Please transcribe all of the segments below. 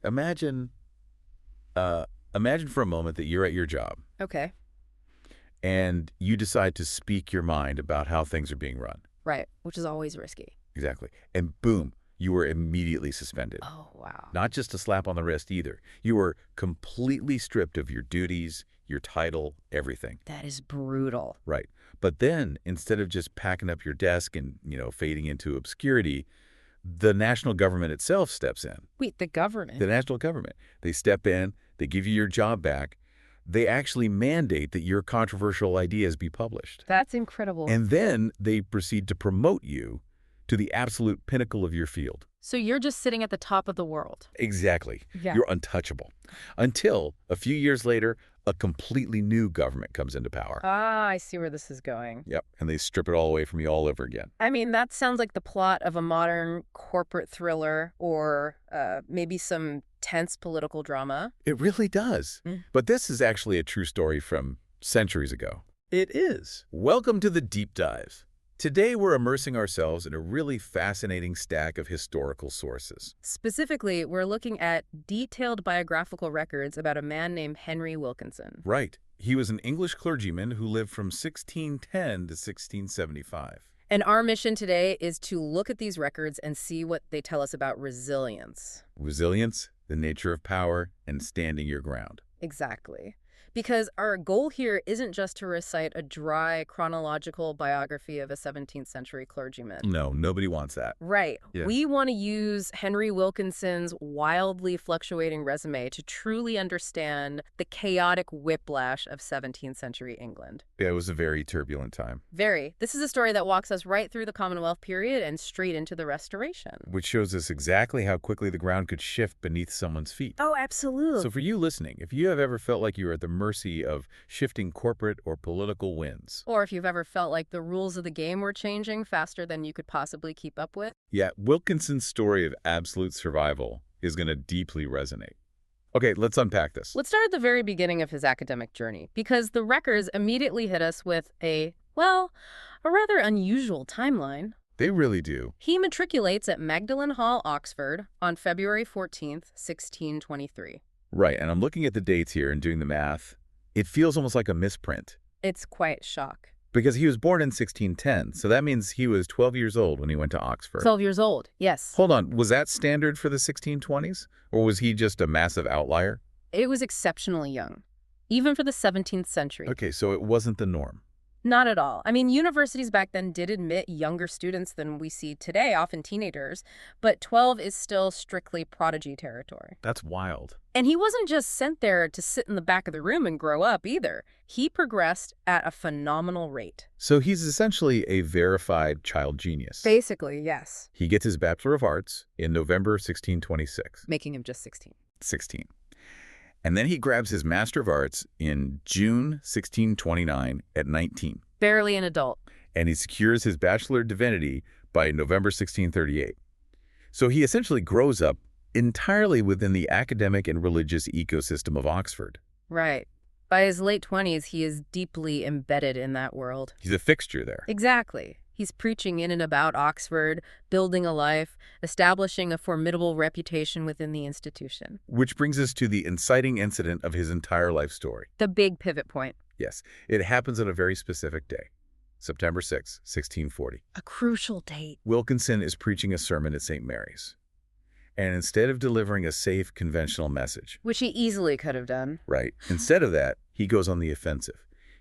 Imagine, imagine for a moment that you're at your job Okay. and you decide to speak your mind about how things are being run. Right, which is always risky. Exactly. And boom, you were immediately suspended. Oh, wow. Not just a slap on the wrist either. You were completely stripped of your duties, your title, everything. That is brutal. Right. But then, instead of just packing up your desk and, fading into obscurity, the national government itself steps in. Wait, the government? The national government. They step in, they give you your job back. They actually mandate that your controversial ideas be published. That's incredible. And then they proceed to promote you to the absolute pinnacle of your field. So you're just sitting at the top of the world. Exactly. Yeah. You're untouchable. Until, a few years later, a completely new government comes into power. Ah, I see where this is going. Yep. And they strip it all away from you all over again. I mean, that sounds like the plot of a modern corporate thriller or maybe some tense political drama. It really does. But this is actually a true story from centuries ago. It is. Welcome to the Deep Dive. Today, we're immersing ourselves in a really fascinating stack of historical sources. Specifically, we're looking at detailed biographical records about a man named Henry Wilkinson. Right. He was an English clergyman who lived from 1610 to 1675. And our mission today is to look at these records and see what they tell us about resilience. Resilience, the nature of power, and standing your ground. Exactly. Because our goal here isn't just to recite a dry chronological biography of a 17th century clergyman. No, nobody wants that. Right. Yeah. We want to use Henry Wilkinson's wildly fluctuating resume to truly understand the chaotic whiplash of 17th century England. Yeah, it was a very turbulent time. Very. This is a story that walks us right through the Commonwealth period and straight into the Restoration. Which shows us exactly how quickly the ground could shift beneath someone's feet. Oh, absolutely. So for you listening, if you have ever felt like you were at the mercy of shifting corporate or political winds. Or if you've ever felt like the rules of the game were changing faster than you could possibly keep up with. Yeah, Wilkinson's story of absolute survival is going to deeply resonate. Okay, let's unpack this. Let's start at the very beginning of his academic journey, because the records immediately hit us with a rather unusual timeline. They really do. He matriculates at Magdalen Hall, Oxford, on February 14th, 1623. Right, and I'm looking at the dates here and doing the math. It feels almost like a misprint. It's quite shock. Because he was born in 1610, so that means he was 12 years old when he went to Oxford. 12 years old, yes. Hold on, was that standard for the 1620s? Or was he just a massive outlier? It was exceptionally young, even for the 17th century. Okay, so it wasn't the norm. Not at all. I mean, universities back then did admit younger students than we see today, often teenagers, but 12 is still strictly prodigy territory. That's wild. And he wasn't just sent there to sit in the back of the room and grow up either. He progressed at a phenomenal rate. So he's essentially a verified child genius. Basically, yes. He gets his Bachelor of Arts in November 1626. Making him just 16. 16. And then he grabs his Master of Arts in June 1629 at 19. Barely an adult. And he secures his Bachelor of Divinity by November 1638. So he essentially grows up entirely within the academic and religious ecosystem of Oxford. Right. By his late 20s, he is deeply embedded in that world. He's a fixture there. Exactly. He's preaching in and about Oxford, building a life, establishing a formidable reputation within the institution. Which brings us to the inciting incident of his entire life story. The big pivot point. Yes, it happens on a very specific day, September 6, 1640. A crucial date. Wilkinson is preaching a sermon at St. Mary's. And instead of delivering a safe, conventional message, Which he easily could have done. right, instead of that, he goes on the offensive.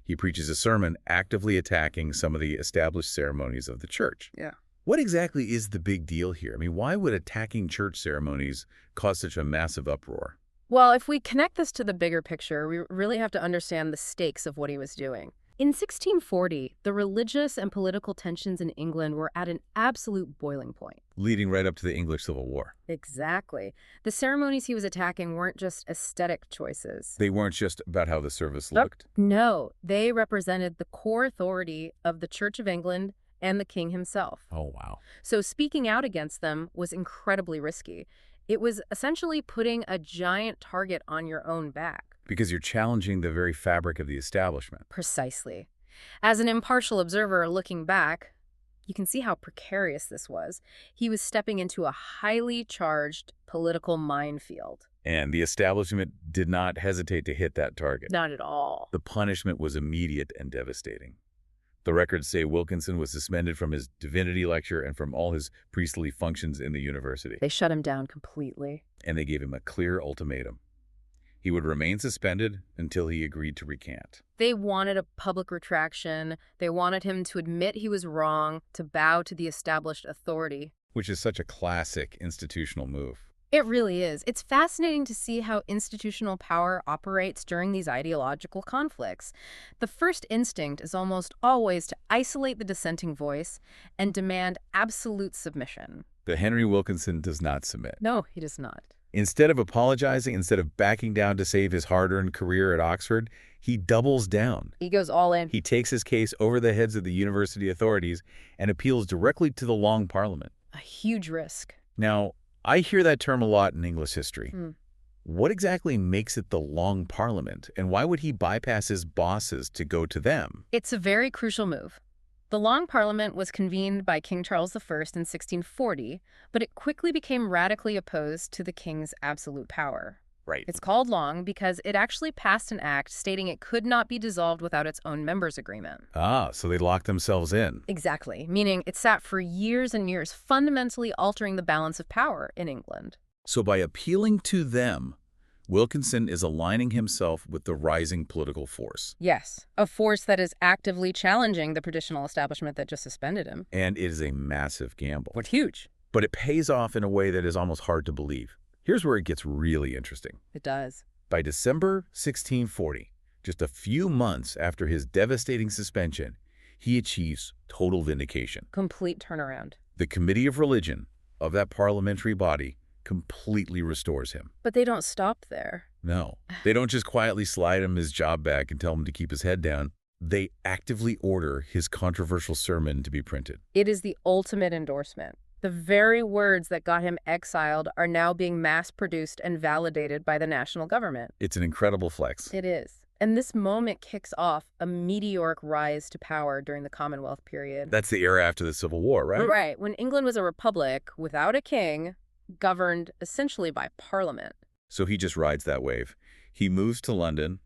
He preaches a sermon actively attacking some of the established ceremonies of the church. Yeah. What exactly is the big deal here? I mean, why would attacking church ceremonies cause such a massive uproar? Well, if we connect this to the bigger picture, we really have to understand the stakes of what he was doing. In 1640, the religious and political tensions in England were at an absolute boiling point. Leading right up to the English Civil War. Exactly. The ceremonies he was attacking weren't just aesthetic choices. They weren't just about how the service looked. No, they represented the core authority of the Church of England and the king himself. Oh, wow. So speaking out against them was incredibly risky. It was essentially putting a giant target on your own back. Because you're challenging the very fabric of the establishment. Precisely. As an impartial observer looking back, You can see how precarious this was. He was stepping into a highly charged political minefield. And the establishment did not hesitate to hit that target. Not at all. The punishment was immediate and devastating. The records say Wilkinson was suspended from his divinity lecture and from all his priestly functions in the university. They shut him down completely. And they gave him a clear ultimatum. He would remain suspended until he agreed to recant. They wanted a public retraction. They wanted him to admit he was wrong, to bow to the established authority. Which is such a classic institutional move. It really is. It's fascinating to see how institutional power operates during these ideological conflicts. The first instinct is almost always to isolate the dissenting voice and demand absolute submission. But Henry Wilkinson does not submit. No, he does not. Instead of apologizing, instead of backing down to save his hard-earned career at Oxford, he doubles down. He goes all in. He takes his case over the heads of the university authorities and appeals directly to the Long Parliament. A huge risk. Now, I hear that term a lot in English history. What exactly makes it the Long Parliament, and why would he bypass his bosses to go to them? It's a very crucial move. The Long Parliament was convened by King Charles I in 1640, but it quickly became radically opposed to the king's absolute power. Right. It's called Long because it actually passed an act stating it could not be dissolved without its own members' agreement. Ah, so they locked themselves in. Exactly, meaning it sat for years and years, fundamentally altering the balance of power in England. So by appealing to them, Wilkinson is aligning himself with the rising political force. Yes, a force that is actively challenging the traditional establishment that just suspended him. And it is a massive gamble. What huge. But it pays off in a way that is almost hard to believe. Here's where it gets really interesting. It does. By December 1640, just a few months after his devastating suspension, he achieves total vindication. Complete turnaround. The Committee of Religion of that parliamentary body completely restores him. But they don't stop there. No, they don't just quietly slide him his job back and tell him to keep his head down. They actively order his controversial sermon to be printed. It is the ultimate endorsement. The very words that got him exiled are now being mass-produced and validated by the national government. It's an incredible flex. It is. And this moment kicks off a meteoric rise to power during the Commonwealth period. That's the era after the Civil War, right? Right. When England was a republic without a king, governed essentially by Parliament. So he just rides that wave. He moves to London.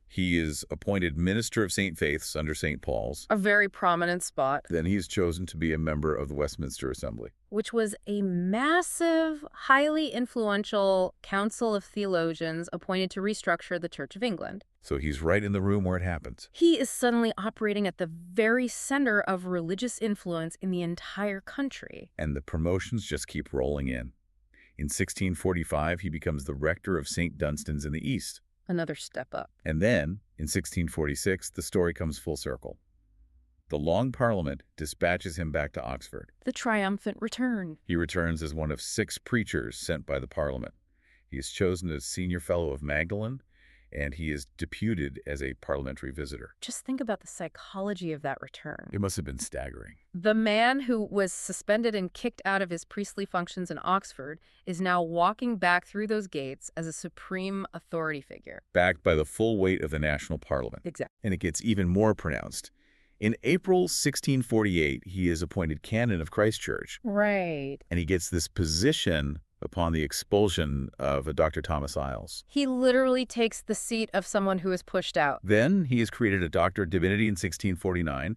He is appointed Minister of St. Faith's under St. Paul's. A very prominent spot. Then he's chosen to be a member of the Westminster Assembly. Which was a massive, highly influential council of theologians appointed to restructure the Church of England. So he's right in the room where it happens. He is suddenly operating at the very center of religious influence in the entire country. And the promotions just keep rolling in. In 1645, he becomes the rector of St. Dunstan's in the East. Another step up. And then, in 1646, the story comes full circle. The Long Parliament dispatches him back to Oxford. The triumphant return. He returns as one of 6 preachers sent by the Parliament. He is chosen as Senior Fellow of Magdalen, and he is deputed as a parliamentary visitor. Just think about the psychology of that return. It must have been staggering. The man who was suspended and kicked out of his priestly functions in Oxford is now walking back through those gates as a supreme authority figure. Backed by the full weight of the national parliament. Exactly. And it gets even more pronounced. In April 1648, he is appointed canon of Christ Church. Right. And he gets this position upon the expulsion of Dr. Thomas Iles. He literally takes the seat of someone who is pushed out. Then he is created a Doctor of Divinity in 1649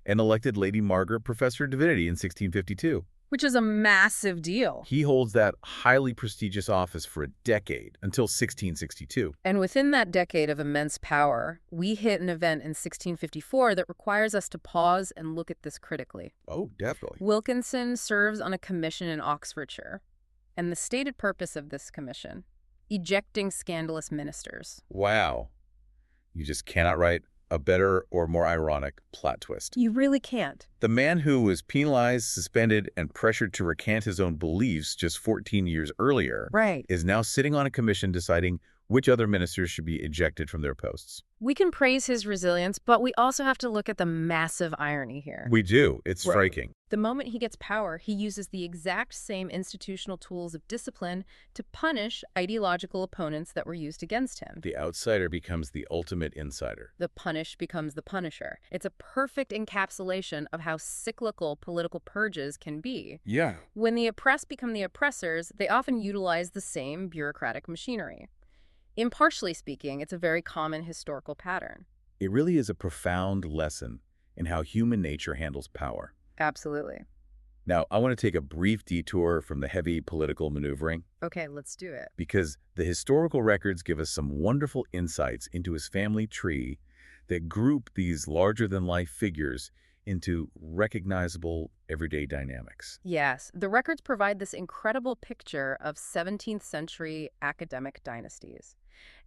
and elected Lady Margaret Professor of Divinity in 1652. Which is a massive deal. He holds that highly prestigious office for a decade, until 1662. And within that decade of immense power, we hit an event in 1654 that requires us to pause and look at this critically. Oh, definitely. Wilkinson serves on a commission in Oxfordshire. And the stated purpose of this commission, ejecting scandalous ministers. Wow. You just cannot write a better or more ironic plot twist. You really can't. The man who was penalized, suspended, and pressured to recant his own beliefs just 14 years earlier Right. is now sitting on a commission deciding Which other ministers should be ejected from their posts? We can praise his resilience, but we also have to look at the massive irony here. We do. It's Right. striking. The moment he gets power, he uses the exact same institutional tools of discipline to punish ideological opponents that were used against him. The outsider becomes the ultimate insider. The punished becomes the punisher. It's a perfect encapsulation of how cyclical political purges can be. Yeah. When the oppressed become the oppressors, they often utilize the same bureaucratic machinery. Impartially speaking, it's a very common historical pattern. It really is a profound lesson in how human nature handles power. Absolutely. Now, I want to take a brief detour from the heavy political maneuvering, Okay, let's do it. because the historical records give us some wonderful insights into his family tree that group these larger-than-life figures into recognizable everyday dynamics. Yes, the records provide this incredible picture of 17th century academic dynasties.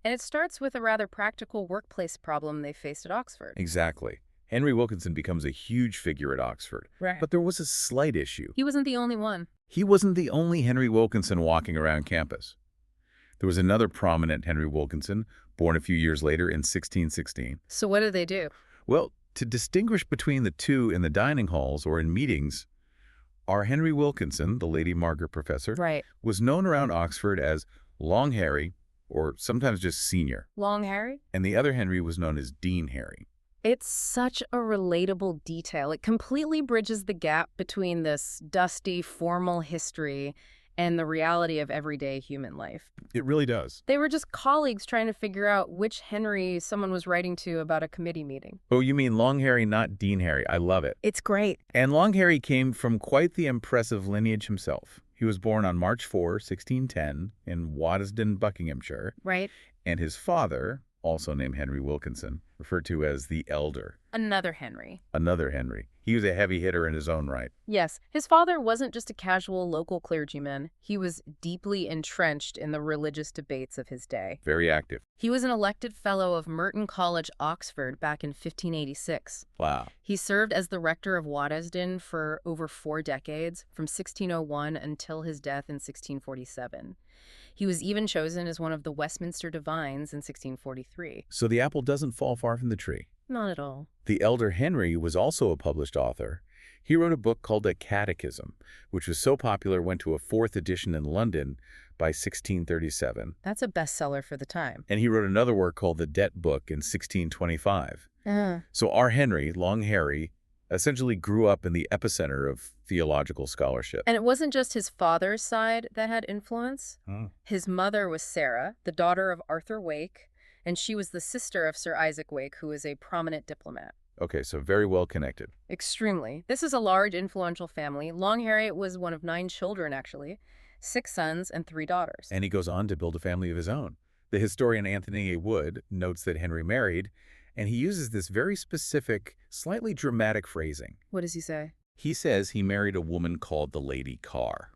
And it starts with a rather practical workplace problem they faced at Oxford. Exactly. Henry Wilkinson becomes a huge figure at Oxford. Right. But there was a slight issue. He wasn't the only one. He wasn't the only Henry Wilkinson walking around campus. There was another prominent Henry Wilkinson, born a few years later in 1616. So what did they do? Well, to distinguish between the two in the dining halls or in meetings, our Henry Wilkinson, the Lady Margaret professor, Right. was known around Oxford as Long Harry, or sometimes just Senior. Long Harry? And the other Henry was known as Dean Harry. It's such a relatable detail. It completely bridges the gap between this dusty, formal history and the reality of everyday human life. It really does. They were just colleagues trying to figure out which Henry someone was writing to about a committee meeting. Oh, you mean Long Harry, not Dean Harry. I love it. It's great. And Long Harry came from quite the impressive lineage himself. He was born on March 4, 1610, in Waddesdon, Buckinghamshire. Right? And his father, also named Henry Wilkinson, referred to as the Elder. Another Henry. Another Henry. He was a heavy hitter in his own right. Yes, his father wasn't just a casual local clergyman. He was deeply entrenched in the religious debates of his day. Very active. He was an elected fellow of Merton College, Oxford, back in 1586. Wow. He served as the rector of Waddesdon for over 4 decades, from 1601 until his death in 1647. He was even chosen as one of the Westminster Divines in 1643. So the apple doesn't fall far from the tree. Not at all. The elder Henry was also a published author. He wrote a book called A Catechism, which was so popular went to a 4th edition in London by 1637. That's a bestseller for the time. And he wrote another work called The Debt Book in 1625. So our Henry, Long Harry, essentially grew up in the epicenter of theological scholarship. And it wasn't just his father's side that had influence. Oh. His mother was Sarah, the daughter of Arthur Wake, and she was the sister of Sir Isaac Wake, who is a prominent diplomat. Okay, so very well connected. Extremely. This is a large, influential family. Long Harry was one of 9 children, actually, 6 sons and 3 daughters. And he goes on to build a family of his own. The historian Anthony A. Wood notes that Henry married, and he uses this very specific, slightly dramatic phrasing. What does he say? He says he married a woman called the Lady Carr.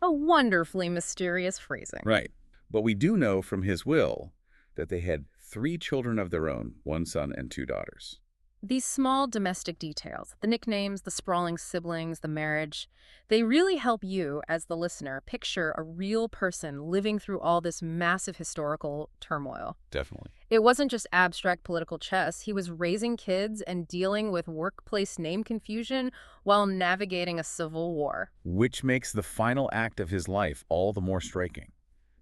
A wonderfully mysterious phrasing. Right. But we do know from his will that they had 3 children of their own, 1 son and 2 daughters. These small domestic details, the nicknames, the sprawling siblings, the marriage, they really help you, as the listener, picture a real person living through all this massive historical turmoil. Definitely. It wasn't just abstract political chess. He was raising kids and dealing with workplace name confusion while navigating a civil war. Which makes the final act of his life all the more striking,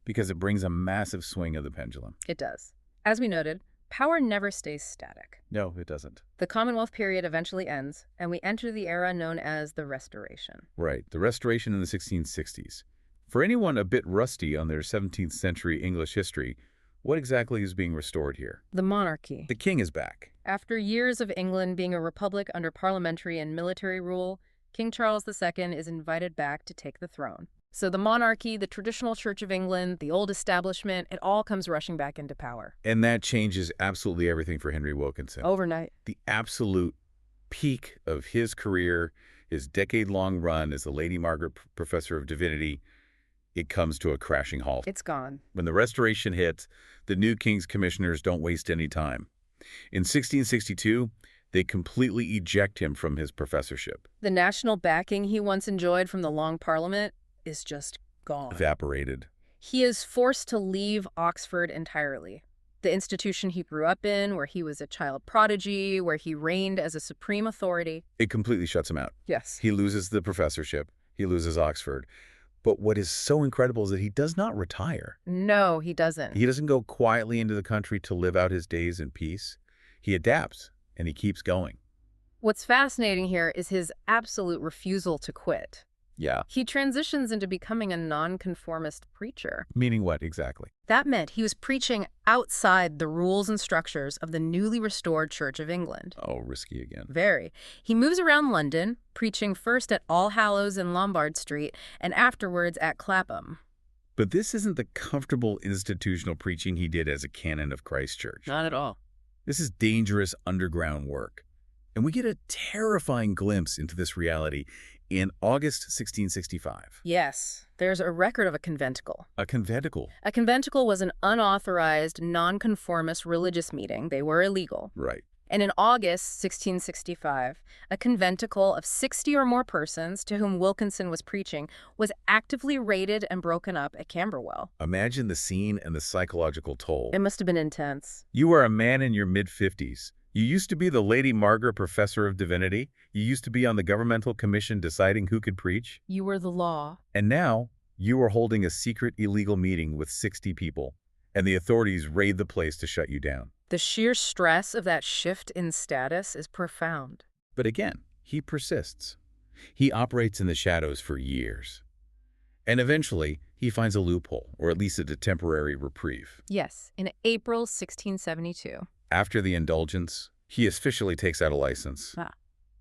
because it brings a massive swing of the pendulum. It does. As we noted, power never stays static. No, it doesn't. The Commonwealth period eventually ends, and we enter the era known as the Restoration. Right, the Restoration in the 1660s. For anyone a bit rusty on their 17th century English history, what exactly is being restored here? The monarchy. The king is back. After years of England being a republic under parliamentary and military rule, King Charles II is invited back to take the throne. So the monarchy, the traditional Church of England, the old establishment, it all comes rushing back into power. And that changes absolutely everything for Henry Wilkinson. Overnight. The absolute peak of his career, his decade-long run as the Lady Margaret Professor of Divinity, it comes to a crashing halt. It's gone. When the Restoration hits, the new king's commissioners don't waste any time. In 1662, they completely eject him from his professorship. The national backing he once enjoyed from the Long Parliament is just gone. Evaporated. He is forced to leave Oxford entirely. The institution he grew up in, where he was a child prodigy, where he reigned as a supreme authority. It completely shuts him out. Yes. He loses the professorship. He loses Oxford. But what is so incredible is that he does not retire. No, he doesn't. He doesn't go quietly into the country to live out his days in peace. He adapts, and he keeps going. What's fascinating here is his absolute refusal to quit. Yeah. He transitions into becoming a nonconformist preacher. Meaning what exactly? That meant he was preaching outside the rules and structures of the newly restored Church of England. Oh, risky again. Very. He moves around London, preaching first at All Hallows in Lombard Street and afterwards at Clapham. But this isn't the comfortable institutional preaching he did as a canon of Christ Church. Not at all. This is dangerous underground work. And we get a terrifying glimpse into this reality in August 1665. Yes, there's a record of a conventicle. A conventicle. A conventicle was an unauthorized, nonconformist religious meeting. They were illegal. Right. And in August 1665, a conventicle of 60 or more persons to whom Wilkinson was preaching was actively raided and broken up at Camberwell. Imagine the scene and the psychological toll. It must have been intense. You are a man in your mid-50s. You used to be the Lady Margaret Professor of Divinity. You used to be on the governmental commission deciding who could preach. You were the law. And now, you are holding a secret illegal meeting with 60 people, and the authorities raid the place to shut you down. The sheer stress of that shift in status is profound. But again, he persists. He operates in the shadows for years. And eventually, he finds a loophole, or at least a temporary reprieve. Yes, in April 1672. After the indulgence, he officially takes out a license. Ah.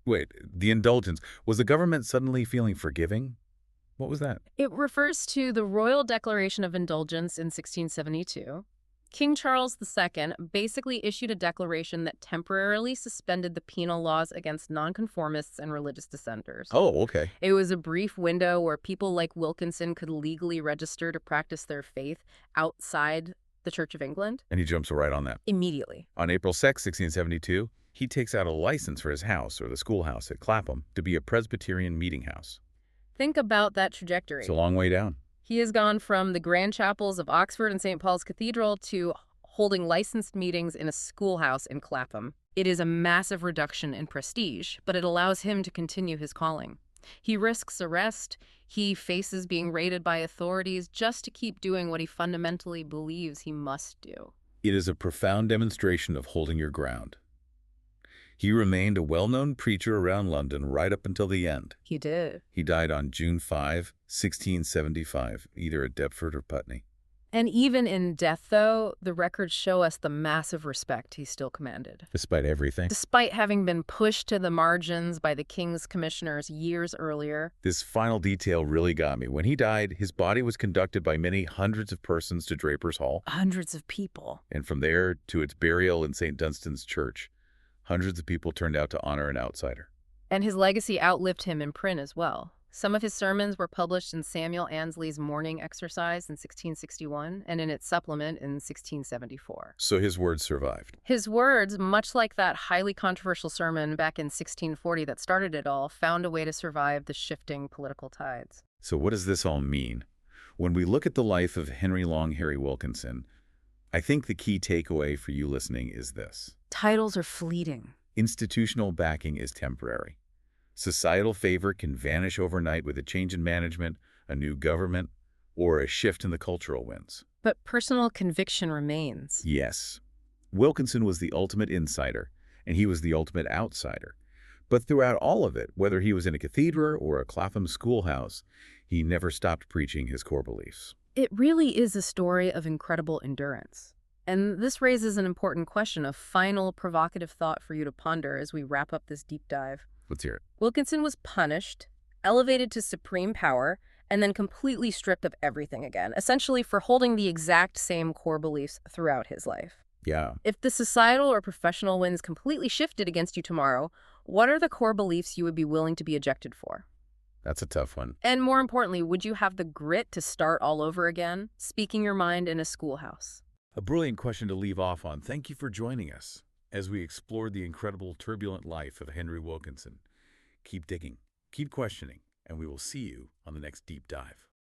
Wait, the indulgence. Was the government suddenly feeling forgiving? What was that? It refers to the Royal Declaration of Indulgence in 1672. King Charles II basically issued a declaration that temporarily suspended the penal laws against nonconformists and religious dissenters. Oh, okay. It was a brief window where people like Wilkinson could legally register to practice their faith outside the Church of England. And he jumps right on that. Immediately. On April 6, 1672, he takes out a license for his house, or the schoolhouse at Clapham, to be a Presbyterian meeting house. Think about that trajectory. It's a long way down. He has gone from the grand chapels of Oxford and St. Paul's Cathedral to holding licensed meetings in a schoolhouse in Clapham. It is a massive reduction in prestige, but it allows him to continue his calling. He risks arrest. He faces being raided by authorities just to keep doing what he fundamentally believes he must do. It is a profound demonstration of holding your ground. He remained a well-known preacher around London right up until the end. He did. He died on June 5, 1675, either at Deptford or Putney. And even in death, though, the records show us the massive respect he still commanded. Despite everything. Despite having been pushed to the margins by the king's commissioners years earlier. This final detail really got me. When he died, his body was conducted by many hundreds of persons to Draper's Hall. Hundreds of people. And from there to its burial in St. Dunstan's Church, hundreds of people turned out to honor an outsider. And his legacy outlived him in print as well. Some of his sermons were published in Samuel Annesley's Morning Exercise in 1661 and in its supplement in 1674. So his words survived. His words, much like that highly controversial sermon back in 1640 that started it all, found a way to survive the shifting political tides. So what does this all mean? When we look at the life of Henry Long Harry Wilkinson, I think the key takeaway for you listening is this. Titles are fleeting. Institutional backing is temporary. Societal favor can vanish overnight with a change in management, a new government, or a shift in the cultural winds. But personal conviction remains. Yes. Wilkinson was the ultimate insider, and he was the ultimate outsider. But throughout all of it, whether he was in a cathedral or a Clapham schoolhouse, he never stopped preaching his core beliefs. It really is a story of incredible endurance. And this raises an important question, a final provocative thought for you to ponder as we wrap up this deep dive. Let's hear it. Wilkinson was punished, elevated to supreme power, and then completely stripped of everything again, essentially for holding the exact same core beliefs throughout his life. Yeah. If the societal or professional winds completely shifted against you tomorrow, what are the core beliefs you would be willing to be ejected for? That's a tough one. And more importantly, would you have the grit to start all over again, speaking your mind in a schoolhouse? A brilliant question to leave off on. Thank you for joining us as we explored the incredible, turbulent life of Henry Wilkinson. Keep digging, keep questioning, and we will see you on the next deep dive.